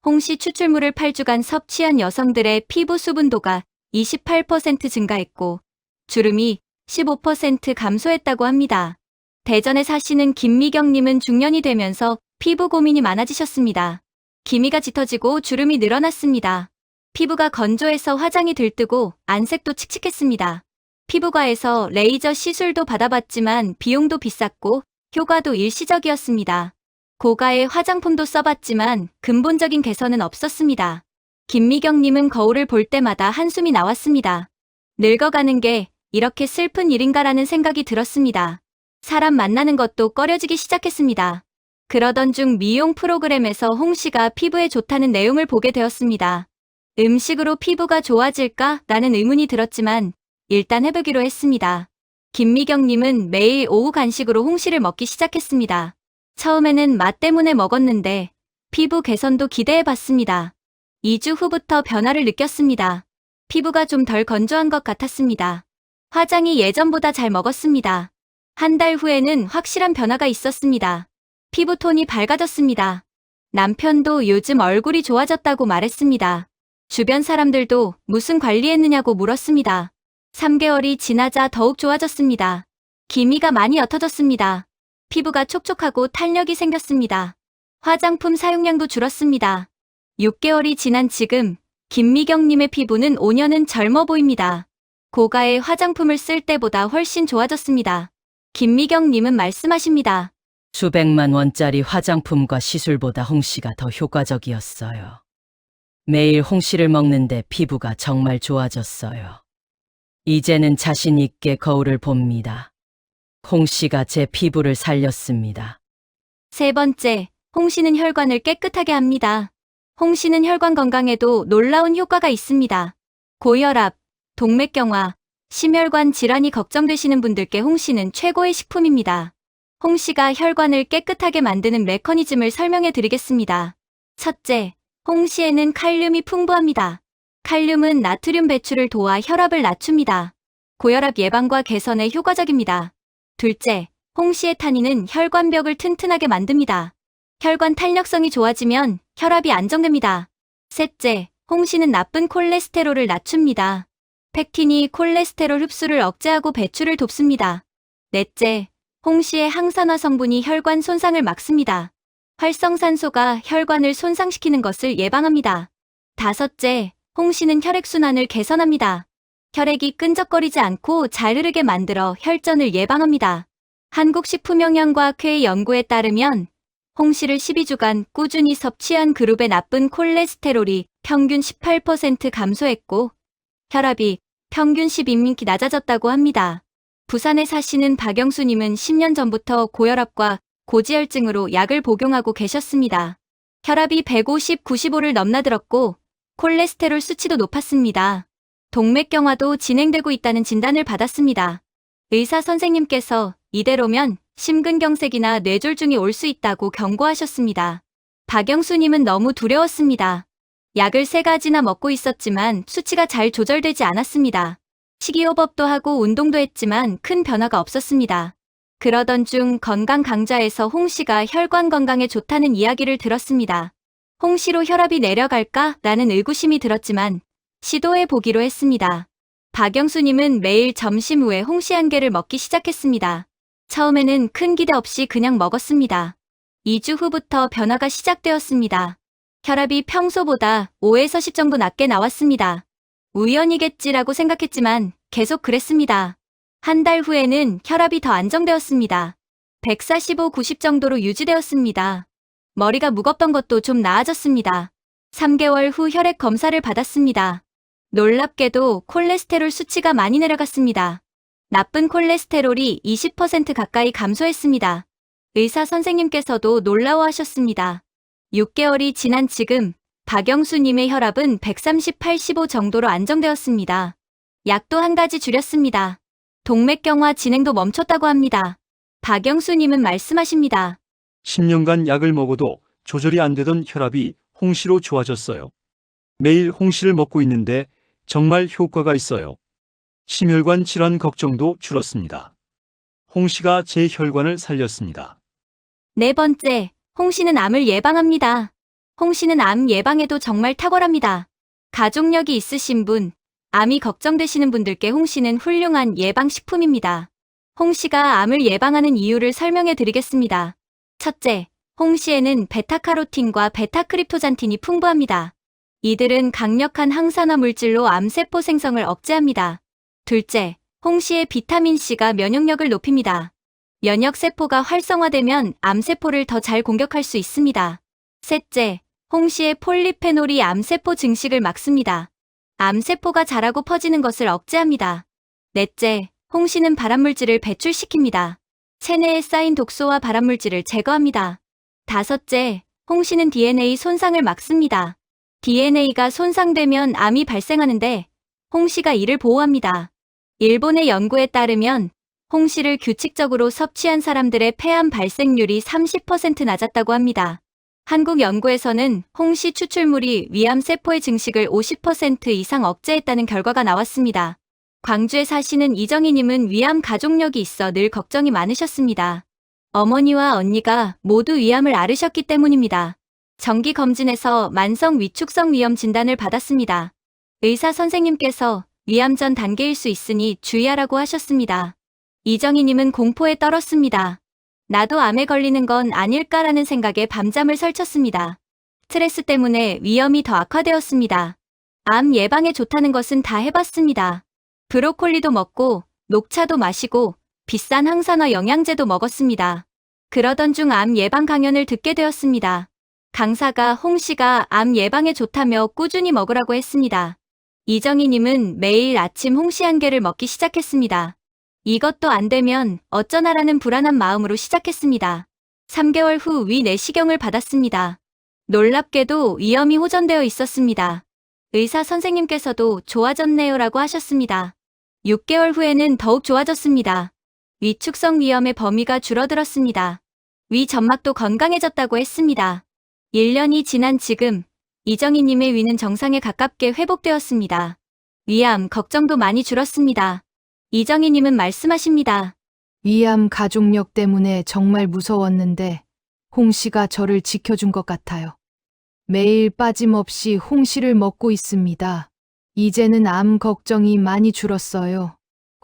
홍시 추출물을 8주간 섭취한 여성들의 피부 수분도가 28% 증가했고 주름이 15% 감소했다고 합니다. 대전에 사시는 김미경님은 중년이 되면서 피부 고민이 많아지셨습니다. 기미가 짙어지고 주름이 늘어났습니다. 피부가 건조해서 화장이 들뜨고 안색도 칙칙했습니다. 피부과에서 레이저 시술도 받아봤지만 비용도 비쌌고 효과도 일시적이었습니다. 고가의 화장품도 써봤지만 근본적인 개선은 없었습니다. 김미경님은 거울을 볼 때마다 한숨이 나왔습니다. 늙어가는 게 이렇게 슬픈 일인가라는 생각이 들었습니다. 사람 만나는 것도 꺼려지기 시작했습니다. 그러던 중 미용 프로그램에서 홍시가 피부에 좋다는 내용을 보게 되었습니다. 음식으로 피부가 좋아질까? 라는 의문이 들었지만 일단 해보기로 했습니다. 김미경님은 매일 오후 간식으로 홍시를 먹기 시작했습니다. 처음에는 맛 때문에 먹었는데 피부 개선도 기대해봤습니다. 2주 후부터 변화를 느꼈습니다. 피부가 좀 덜 건조한 것 같았습니다. 화장이 예전보다 잘 먹었습니다. 한 달 후에는 확실한 변화가 있었습니다. 피부톤이 밝아졌습니다. 남편도 요즘 얼굴이 좋아졌다고 말했습니다. 주변 사람들도 무슨 관리했느냐고 물었습니다. 3개월이 지나자 더욱 좋아졌습니다. 기미가 많이 옅어졌습니다. 피부가 촉촉하고 탄력이 생겼습니다. 화장품 사용량도 줄었습니다. 6개월이 지난 지금 김미경님의 피부는 5년은 젊어 보입니다. 고가의 화장품을 쓸 때보다 훨씬 좋아졌습니다. 김미경님은 말씀하십니다. 수백만 원짜리 화장품과 시술보다 홍시가 더 효과적이었어요. 매일 홍시를 먹는데 피부가 정말 좋아졌어요. 이제는 자신 있게 거울을 봅니다. 홍시가 제 피부를 살렸습니다. 세 번째, 홍시는 혈관을 깨끗하게 합니다. 홍시는 혈관 건강에도 놀라운 효과가 있습니다. 고혈압, 동맥경화, 심혈관 질환이 걱정되시는 분들께 홍시는 최고의 식품입니다. 홍시가 혈관을 깨끗하게 만드는 메커니즘을 설명해 드리겠습니다. 첫째, 홍시에는 칼륨이 풍부합니다. 칼륨은 나트륨 배출을 도와 혈압을 낮춥니다. 고혈압 예방과 개선에 효과적입니다. 둘째, 홍시의 타닌은 혈관벽을 튼튼하게 만듭니다. 혈관 탄력성이 좋아지면 혈압이 안정됩니다. 셋째, 홍시는 나쁜 콜레스테롤을 낮춥니다. 펙틴이 콜레스테롤 흡수를 억제하고 배출을 돕습니다. 넷째, 홍시의 항산화 성분이 혈관 손상을 막습니다. 활성산소가 혈관을 손상시키는 것을 예방합니다. 다섯째, 홍시는 혈액순환을 개선합니다. 혈액이 끈적거리지 않고 잘 흐르게 만들어 혈전을 예방합니다. 한국식품영양과학회의 연구에 따르면 홍시를 12주간 꾸준히 섭취한 그룹의 나쁜 콜레스테롤이 평균 18% 감소했고 혈압이 평균 12mm씩 낮아졌다고 합니다. 부산에 사시는 박영수님은 10년 전부터 고혈압과 고지혈증으로 약을 복용하고 계셨습니다. 혈압이 150, 95를 넘나들었고 콜레스테롤 수치도 높았습니다. 동맥경화도 진행되고 있다는 진단을 받았습니다. 의사 선생님께서 이대로면 심근경색이나 뇌졸중이 올 수 있다고 경고하셨습니다. 박영수님은 너무 두려웠습니다. 약을 3가지나 먹고 있었지만 수치가 잘 조절되지 않았습니다. 식이요법도 하고 운동도 했지만 큰 변화가 없었습니다. 그러던 중 건강 강좌에서 홍시가 혈관 건강에 좋다는 이야기를 들었습니다. 홍시로 혈압이 내려갈까? 라는 의구심이 들었지만 시도해 보기로 했습니다. 박영수님은 매일 점심 후에 홍시 1개를 먹기 시작했습니다. 처음에는 큰 기대 없이 그냥 먹었습니다. 2주 후부터 변화가 시작되었습니다. 혈압이 평소보다 5에서 10 정도 낮게 나왔습니다. 우연이겠지라고 생각했지만 계속 그랬습니다. 한 달 후에는 혈압이 더 안정되었습니다. 145, 90 정도로 유지되었습니다. 머리가 무겁던 것도 좀 나아졌습니다. 3개월 후 혈액 검사를 받았습니다. 놀랍게도 콜레스테롤 수치가 많이 내려갔습니다. 나쁜 콜레스테롤이 20% 가까이 감소했습니다. 의사 선생님께서도 놀라워하셨습니다. 6개월이 지난 지금 박영수님의 혈압은 130, 85 정도로 안정되었습니다. 약도 1가지 줄였습니다. 동맥경화 진행도 멈췄다고 합니다. 박영수님은 말씀하십니다. 10년간 약을 먹어도 조절이 안 되던 혈압이 홍시로 좋아졌어요. 매일 홍시를 먹고 있는데 정말 효과가 있어요. 심혈관 질환 걱정도 줄었습니다. 홍시가 제 혈관을 살렸습니다. 네 번째, 홍시는 암을 예방합니다. 홍시는 암 예방에도 정말 탁월합니다. 가족력이 있으신 분, 암이 걱정되시는 분들께 홍시는 훌륭한 예방식품입니다. 홍시가 암을 예방하는 이유를 설명해 드리겠습니다. 첫째, 홍시에는 베타카로틴과 베타크립토잔틴이 풍부합니다. 이들은 강력한 항산화 물질로 암세포 생성을 억제합니다. 둘째, 홍시의 비타민C가 면역력을 높입니다. 면역세포가 활성화되면 암세포를 더 잘 공격할 수 있습니다. 셋째, 홍시의 폴리페놀이 암세포 증식을 막습니다. 암세포가 자라고 퍼지는 것을 억제합니다. 넷째, 홍시는 발암물질을 배출시킵니다. 체내에 쌓인 독소와 발암물질을 제거합니다. 다섯째, 홍시는 DNA 손상을 막습니다. DNA가 손상되면 암이 발생하는데 홍시가 이를 보호합니다. 일본의 연구에 따르면 홍시를 규칙적으로 섭취한 사람들의 폐암 발생률이 30% 낮았다고 합니다. 한국 연구에서는 홍시 추출물이 위암세포의 증식을 50% 이상 억제했다는 결과가 나왔습니다. 광주에 사시는 이정희님은 위암 가족력이 있어 늘 걱정이 많으셨습니다. 어머니와 언니가 모두 위암을 앓으셨기 때문입니다. 정기 검진에서 만성 위축성 위염 진단을 받았습니다. 의사 선생님께서 위암 전 단계일 수 있으니 주의하라고 하셨습니다. 이정희님은 공포에 떨었습니다. 나도 암에 걸리는 건 아닐까라는 생각에 밤잠을 설쳤습니다. 스트레스 때문에 위염이 더 악화되었습니다. 암 예방에 좋다는 것은 다 해봤습니다. 브로콜리도 먹고 녹차도 마시고 비싼 항산화 영양제도 먹었습니다. 그러던 중 암 예방 강연을 듣게 되었습니다. 강사가 홍 씨가 암 예방에 좋다며 꾸준히 먹으라고 했습니다. 이정희님은 매일 아침 홍시 한 개를 먹기 시작했습니다. 이것도 안 되면 어쩌나라는 불안한 마음으로 시작했습니다. 3개월 후 위 내시경을 받았습니다. 놀랍게도 위염이 호전되어 있었습니다. 의사 선생님께서도 좋아졌네요라고 하셨습니다. 6개월 후에는 더욱 좋아졌습니다. 위축성 위염의 범위가 줄어들었습니다. 위 점막도 건강해졌다고 했습니다. 1년이 지난 지금 이정희님의 위는 정상에 가깝게 회복되었습니다. 위암 걱정도 많이 줄었습니다. 이정희님은 말씀하십니다. 위암 가족력 때문에 정말 무서웠는데 홍 씨가 저를 지켜준 것 같아요. 매일 빠짐없이 홍 씨를 먹고 있습니다. 이제는 암 걱정이 많이 줄었어요.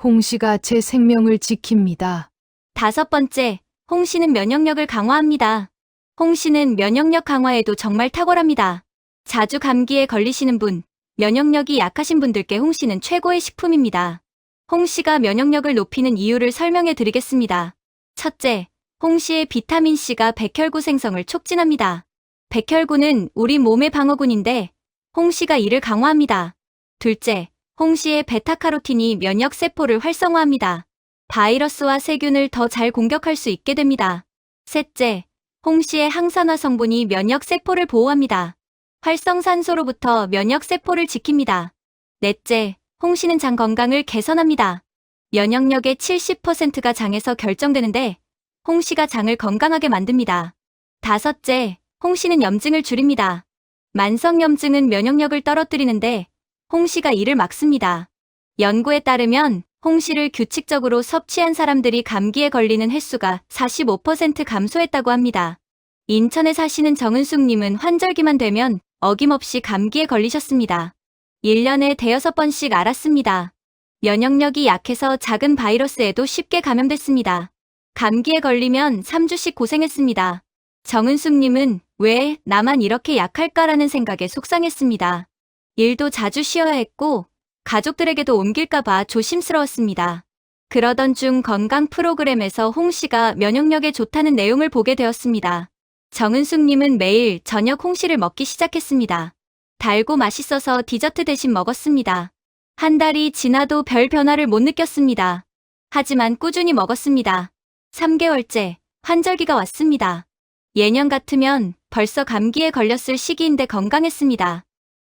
홍 씨가 제 생명을 지킵니다. 5번째, 홍 씨는 면역력을 강화합니다. 홍 씨는 면역력 강화에도 정말 탁월합니다. 자주 감기에 걸리시는 분, 면역력이 약하신 분들께 홍 씨는 최고의 식품입니다. 홍 씨가 면역력을 높이는 이유를 설명해 드리겠습니다. 첫째, 홍 씨의 비타민 C가 백혈구 생성을 촉진합니다. 백혈구는 우리 몸의 방어군인데 홍 씨가 이를 강화합니다. 둘째, 홍 씨의 베타카로틴이 면역 세포를 활성화합니다. 바이러스와 세균을 더 잘 공격할 수 있게 됩니다. 셋째, 홍 씨의 항산화 성분이 면역 세포를 보호합니다. 활성산소로부터 면역 세포를 지킵니다. 넷째, 홍 씨는 장 건강을 개선합니다. 면역력의 70%가 장에서 결정되는데 홍 씨가 장을 건강하게 만듭니다. 다섯째, 홍 씨는 염증을 줄입니다. 만성염증은 면역력을 떨어뜨리는데 홍 씨가 이를 막습니다. 연구에 따르면 홍 씨를 규칙적으로 섭취한 사람들이 감기에 걸리는 횟수가 45% 감소했다고 합니다. 인천에 사시는 정은숙님은 환절기만 되면 어김없이 감기에 걸리셨습니다. 1년에 5번씩 앓았습니다. 면역력이 약해서 작은 바이러스에도 쉽게 감염됐습니다. 감기에 걸리면 3주씩 고생했습니다. 정은숙님은 왜 나만 이렇게 약할까라는 생각에 속상했습니다. 일도 자주 쉬어야 했고 가족들에게도 옮길까봐 조심스러웠습니다. 그러던 중 건강 프로그램에서 홍 씨가 면역력에 좋다는 내용을 보게 되었습니다. 정은숙님은 매일 저녁 홍 씨를 먹기 시작했습니다. 달고 맛있어서 디저트 대신 먹었습니다. 한 달이 지나도 별 변화를 못 느꼈습니다. 하지만 꾸준히 먹었습니다. 3개월째, 환절기가 왔습니다. 예년 같으면 벌써 감기에 걸렸을 시기인데 건강했습니다.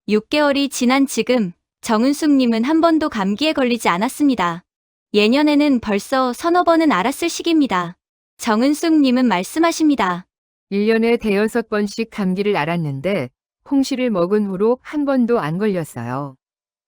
6개월이 지난 지금 정은숙님은 한 번도 감기에 걸리지 않았습니다. 예년에는 벌써 서너 번은 앓았을 시기입니다. 정은숙님은 말씀하십니다. 1년에 5번씩 감기를 앓았는데 홍시를 먹은 후로 한 번도 안 걸렸어요.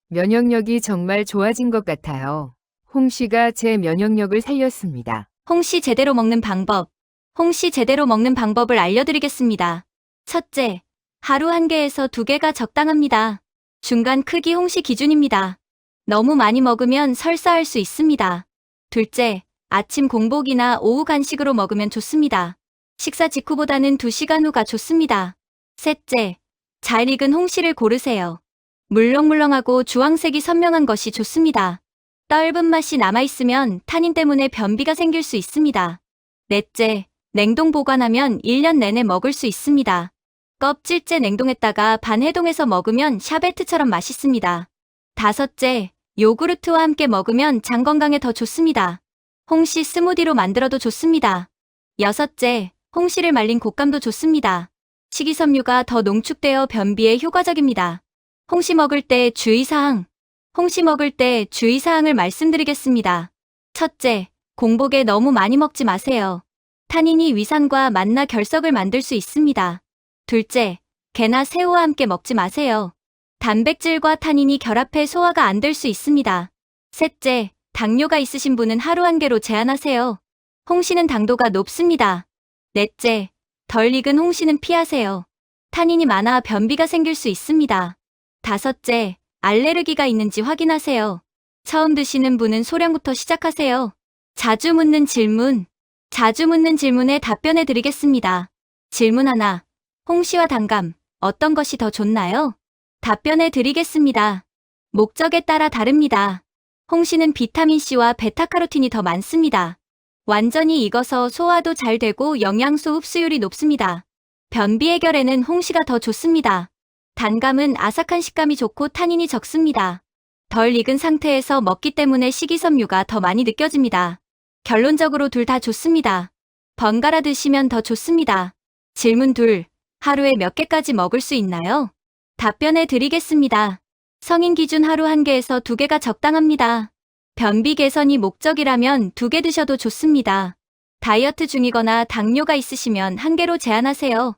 면역력이 정말 좋아진 것 같아요. 홍시가 제 면역력을 살렸습니다. 홍 씨 제대로 먹는 방법. 홍 씨 제대로 먹는 방법을 알려드리겠습니다. 첫째, 하루 1개에서 2개가 적당합니다. 중간 크기 홍 씨 기준입니다. 너무 많이 먹으면 설사할 수 있습니다. 둘째, 아침 공복이나 오후 간식으로 먹으면 좋습니다. 식사 직후보다는 2시간 후가 좋습니다. 셋째, 잘 익은 홍시를 고르세요. 물렁물렁하고 주황색이 선명한 것이 좋습니다. 떫은 맛이 남아있으면 타닌 때문에 변비가 생길 수 있습니다. 넷째, 냉동 보관하면 1년 내내 먹을 수 있습니다. 껍질째 냉동했다가 반해동해서 먹으면 샤베트처럼 맛있습니다. 다섯째, 요구르트와 함께 먹으면 장 건강에 더 좋습니다. 홍시 스무디로 만들어도 좋습니다. 여섯째, 홍시를 말린 곶감도 좋습니다. 식이섬유가 더 농축되어 변비에 효과적입니다. 홍시 먹을 때 주의사항. 홍시 먹을 때 주의사항을 말씀드리겠습니다. 첫째, 공복에 너무 많이 먹지 마세요. 타닌이 위산과 만나 결석을 만들 수 있습니다. 둘째, 게나 새우와 함께 먹지 마세요. 단백질과 타닌이 결합해 소화가 안 될 수 있습니다. 셋째, 당뇨가 있으신 분은 하루 1개로 제한하세요. 홍시는 당도가 높습니다. 넷째, 덜 익은 홍시는 피하세요. 탄닌이 많아 변비가 생길 수 있습니다. 다섯째, 알레르기가 있는지 확인하세요. 처음 드시는 분은 소량부터 시작하세요. 자주 묻는 질문. 자주 묻는 질문에 답변해 드리겠습니다. 질문 하나. 홍시와 단감, 어떤 것이 더 좋나요? 답변해 드리겠습니다. 목적에 따라 다릅니다. 홍시는 비타민C와 베타카로틴이 더 많습니다. 완전히 익어서 소화도 잘 되고 영양소 흡수율이 높습니다. 변비 해결에는 홍시가 더 좋습니다. 단감은 아삭한 식감이 좋고 타닌이 적습니다. 덜 익은 상태에서 먹기 때문에 식이섬유가 더 많이 느껴집니다. 결론적으로 둘 다 좋습니다. 번갈아 드시면 더 좋습니다. 질문 둘. 하루에 몇 개까지 먹을 수 있나요? 답변해 드리겠습니다. 성인 기준 하루 1개에서 2개가 적당합니다. 변비 개선이 목적이라면 2개 드셔도 좋습니다. 다이어트 중이거나 당뇨가 있으시면 1개로 제한하세요.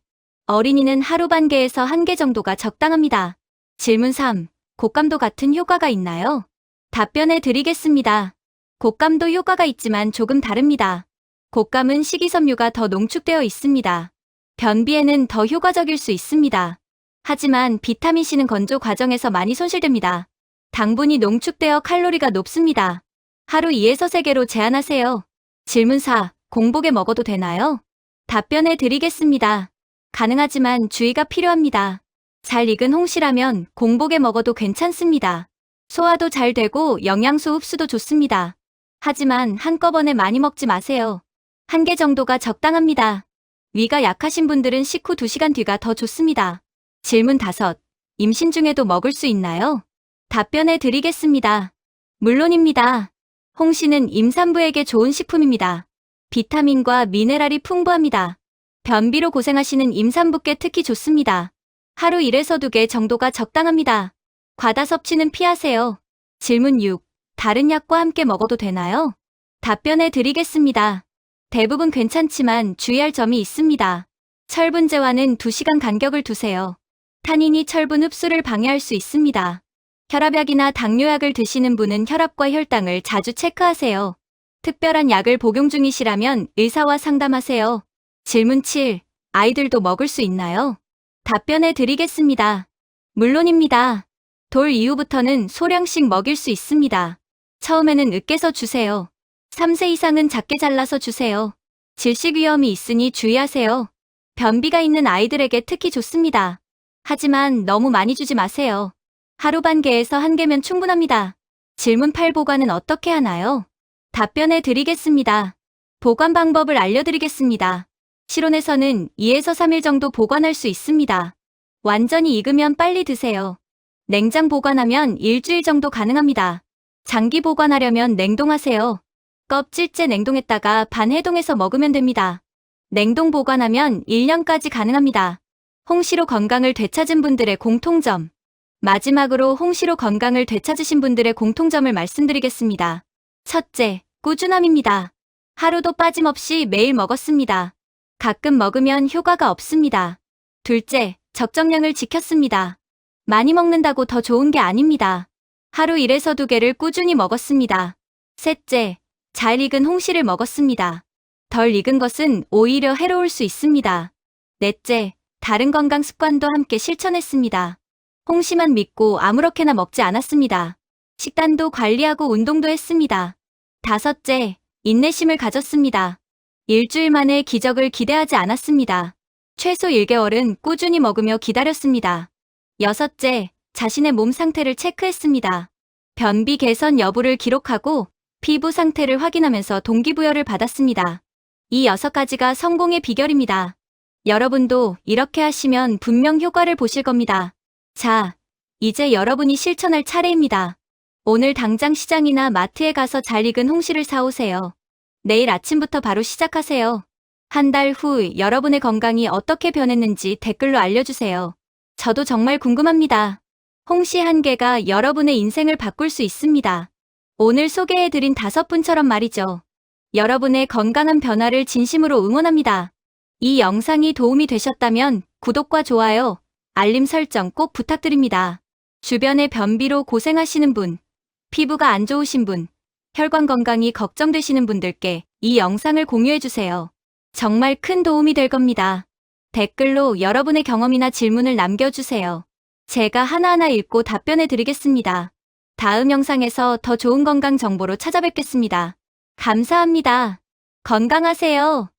어린이는 하루 반 개에서 1개 정도가 적당합니다. 질문 3. 곶감도 같은 효과가 있나요? 답변해 드리겠습니다. 곶감도 효과가 있지만 조금 다릅니다. 곶감은 식이섬유가 더 농축되어 있습니다. 변비에는 더 효과적일 수 있습니다. 하지만 비타민C는 건조 과정에서 많이 손실됩니다. 당분이 농축되어 칼로리가 높습니다. 하루 2에서 3개로 제한하세요. 질문 4. 공복에 먹어도 되나요? 답변해 드리겠습니다. 가능하지만 주의가 필요합니다. 잘 익은 홍시라면 공복에 먹어도 괜찮습니다. 소화도 잘 되고 영양소 흡수도 좋습니다. 하지만 한꺼번에 많이 먹지 마세요. 1개 정도가 적당합니다. 위가 약하신 분들은 식후 2시간 뒤가 더 좋습니다. 질문 5. 임신 중에도 먹을 수 있나요? 답변해 드리겠습니다. 물론입니다. 홍시는 임산부에게 좋은 식품입니다. 비타민과 미네랄이 풍부합니다. 변비로 고생하시는 임산부께 특히 좋습니다. 하루 1에서 2개 정도가 적당합니다. 과다 섭취는 피하세요. 질문 6. 다른 약과 함께 먹어도 되나요? 답변해 드리겠습니다. 대부분 괜찮지만 주의할 점이 있습니다. 철분제와는 2시간 간격을 두세요. 타닌이 철분 흡수를 방해할 수 있습니다. 혈압약이나 당뇨약을 드시는 분은 혈압과 혈당을 자주 체크하세요. 특별한 약을 복용 중이시라면 의사와 상담하세요. 질문 7. 아이들도 먹을 수 있나요? 답변해 드리겠습니다. 물론입니다. 돌 이후부터는 소량씩 먹일 수 있습니다. 처음에는 으깨서 주세요. 3세 이상은 작게 잘라서 주세요. 질식 위험이 있으니 주의하세요. 변비가 있는 아이들에게 특히 좋습니다. 하지만 너무 많이 주지 마세요. 하루 반 개에서 1개면 충분합니다. 질문 8. 보관은 어떻게 하나요? 답변해 드리겠습니다. 보관 방법을 알려드리겠습니다. 실온에서는 2에서 3일 정도 보관할 수 있습니다. 완전히 익으면 빨리 드세요. 냉장 보관하면 일주일 정도 가능합니다. 장기 보관하려면 냉동하세요. 껍질째 냉동했다가 반해동해서 먹으면 됩니다. 냉동 보관하면 1년까지 가능합니다. 홍시로 건강을 되찾은 분들의 공통점. 마지막으로 홍시로 건강을 되찾으신 분들의 공통점을 말씀드리겠습니다. 첫째, 꾸준함입니다. 하루도 빠짐없이 매일 먹었습니다. 가끔 먹으면 효과가 없습니다. 둘째, 적정량을 지켰습니다. 많이 먹는다고 더 좋은 게 아닙니다. 하루 1에서 2개를 꾸준히 먹었습니다. 셋째, 잘 익은 홍시를 먹었습니다. 덜 익은 것은 오히려 해로울 수 있습니다. 넷째, 다른 건강 습관도 함께 실천했습니다. 홍시만 믿고 아무렇게나 먹지 않았습니다. 식단도 관리하고 운동도 했습니다. 다섯째, 인내심을 가졌습니다. 일주일 만에 기적을 기대하지 않았습니다. 최소 1개월은 꾸준히 먹으며 기다렸습니다. 여섯째, 자신의 몸 상태를 체크했습니다. 변비 개선 여부를 기록하고 피부 상태를 확인하면서 동기부여를 받았습니다. 이 6가지가 성공의 비결입니다. 여러분도 이렇게 하시면 분명 효과를 보실 겁니다. 자, 이제 여러분이 실천할 차례입니다. 오늘 당장 시장이나 마트에 가서 잘 익은 홍시를 사오세요. 내일 아침부터 바로 시작하세요. 한 달 후 여러분의 건강이 어떻게 변했는지 댓글로 알려주세요. 저도 정말 궁금합니다. 홍시 1개가 여러분의 인생을 바꿀 수 있습니다. 오늘 소개해드린 5분처럼 말이죠. 여러분의 건강한 변화를 진심으로 응원합니다. 이 영상이 도움이 되셨다면 구독과 좋아요, 알림 설정 꼭 부탁드립니다. 주변에 변비로 고생하시는 분, 피부가 안 좋으신 분, 혈관 건강이 걱정되시는 분들께 이 영상을 공유해주세요. 정말 큰 도움이 될 겁니다. 댓글로 여러분의 경험이나 질문을 남겨주세요. 제가 하나하나 읽고 답변해 드리겠습니다. 다음 영상에서 더 좋은 건강 정보로 찾아뵙겠습니다. 감사합니다. 건강하세요.